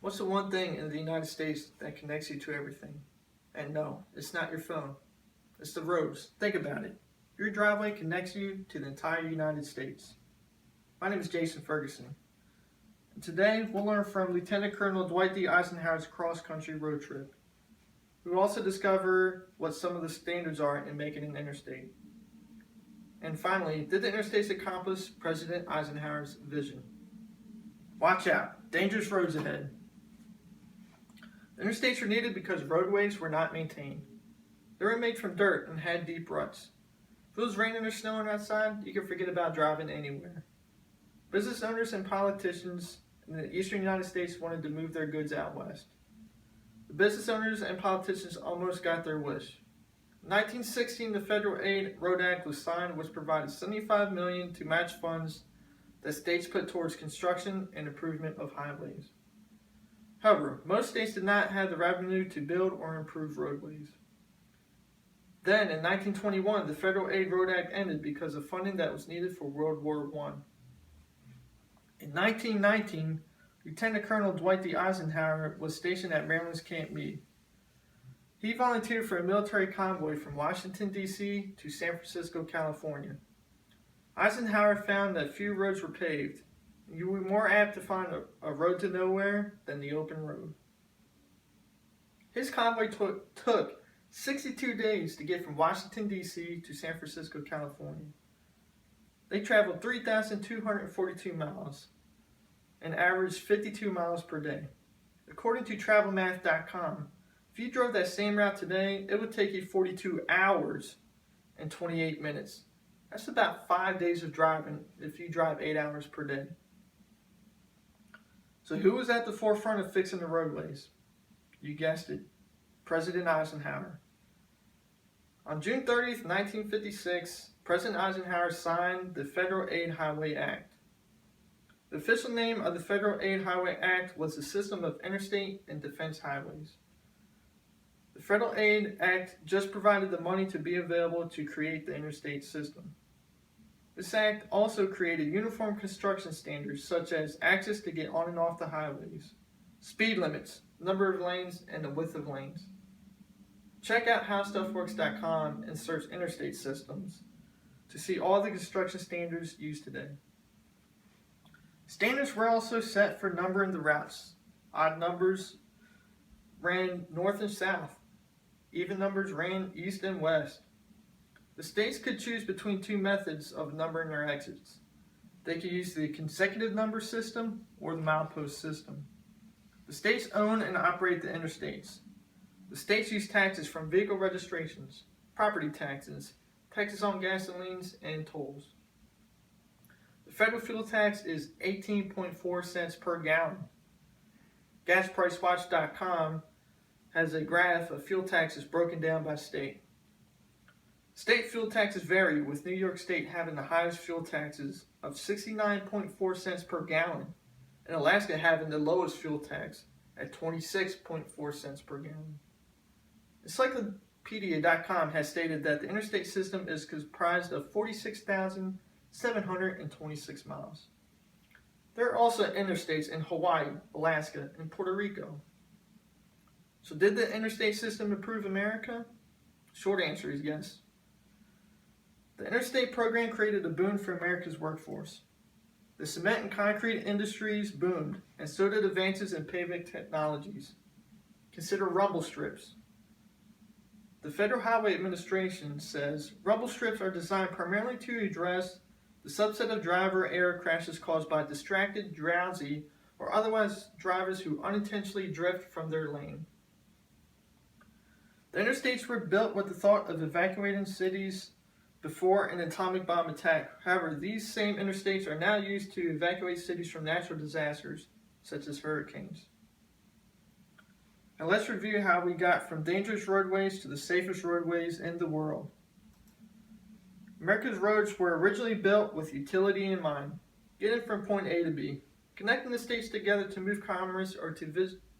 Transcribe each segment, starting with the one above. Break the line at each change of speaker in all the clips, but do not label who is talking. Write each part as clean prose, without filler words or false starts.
What's the one thing in the United States that connects you to everything? And no, it's not your phone. It's the roads. Think about it. Your driveway connects you to the entire United States. My name is Jason Ferguson. And today we'll learn from Lieutenant Colonel Dwight D. Eisenhower's cross-country road trip. We will also discover what some of the standards are in making an interstate. And finally, did the interstates accomplish President Eisenhower's vision? Watch out, dangerous roads ahead. The interstates were needed because roadways were not maintained. They were made from dirt and had deep ruts. If it was raining or snowing outside, you could forget about driving anywhere. Business owners and politicians in the eastern United States wanted to move their goods out west. The business owners and politicians almost got their wish. In 1916, the Federal Aid Road Act was signed, which provided $75 million to match funds that states put towards construction and improvement of highways. However, most states did not have the revenue to build or improve roadways. Then, in 1921, the Federal Aid Road Act ended because of funding that was needed for World War I. In 1919, Lieutenant Colonel Dwight D. Eisenhower was stationed at Maryland's Camp Meade. He volunteered for a military convoy from Washington, D.C. to San Francisco, California. Eisenhower found that few roads were paved. You were more apt to find a road to nowhere than the open road. His convoy took 62 days to get from Washington, D.C. to San Francisco, California. They traveled 3,242 miles and averaged 52 miles per day. According to TravelMath.com, if you drove that same route today, it would take you 42 hours and 28 minutes. That's about 5 days of driving if you drive 8 hours per day. So who was at the forefront of fixing the roadways? You guessed it, President Eisenhower. On June 30th, 1956, President Eisenhower signed the Federal Aid Highway Act. The official name of the Federal Aid Highway Act was the System of Interstate and Defense Highways. The Federal Aid Act just provided the money to be available to create the interstate system. This act also created uniform construction standards such as access to get on and off the highways, speed limits, number of lanes, and the width of lanes. Check out howstuffworks.com and search interstate systems to see all the construction standards used today. Standards were also set for numbering the routes. Odd numbers ran north and south. Even numbers ran east and west. The states could choose between two methods of numbering their exits. They could use the consecutive number system or the milepost system. The states own and operate the interstates. The states use taxes from vehicle registrations, property taxes, taxes on gasolines, and tolls. The federal fuel tax is 18.4 cents per gallon. GasPriceWatch.com has a graph of fuel taxes broken down by state. State fuel taxes vary, with New York State having the highest fuel taxes of 69.4 cents per gallon, and Alaska having the lowest fuel tax at 26.4 cents per gallon. Encyclopedia.com has stated that the interstate system is comprised of 46,726 miles. There are also interstates in Hawaii, Alaska, and Puerto Rico. So did the interstate system improve America? Short answer is yes. The interstate program created a boon for America's workforce. The cement and concrete industries boomed, and so did advances in pavement technologies. Consider rumble strips. The Federal Highway Administration says rumble strips are designed primarily to address the subset of driver error crashes caused by distracted, drowsy, or otherwise drivers who unintentionally drift from their lane. The interstates were built with the thought of evacuating cities before an atomic bomb attack. However, these same interstates are now used to evacuate cities from natural disasters, such as hurricanes. Now let's review how we got from dangerous roadways to the safest roadways in the world. America's roads were originally built with utility in mind, getting from point A to B, connecting the states together to move commerce or to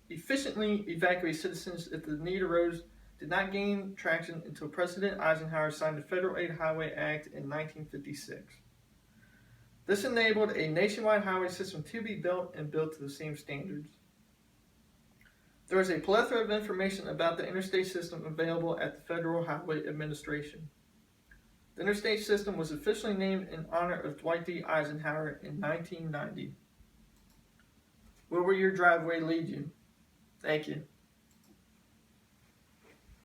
efficiently evacuate citizens if the need arose did not gain traction until President Eisenhower signed the Federal Aid Highway Act in 1956. This enabled a nationwide highway system to be built and built to the same standards. There is a plethora of information about the interstate system available at the Federal Highway Administration. The interstate system was officially named in honor of Dwight D. Eisenhower in 1990. Where will your driveway lead you? Thank you.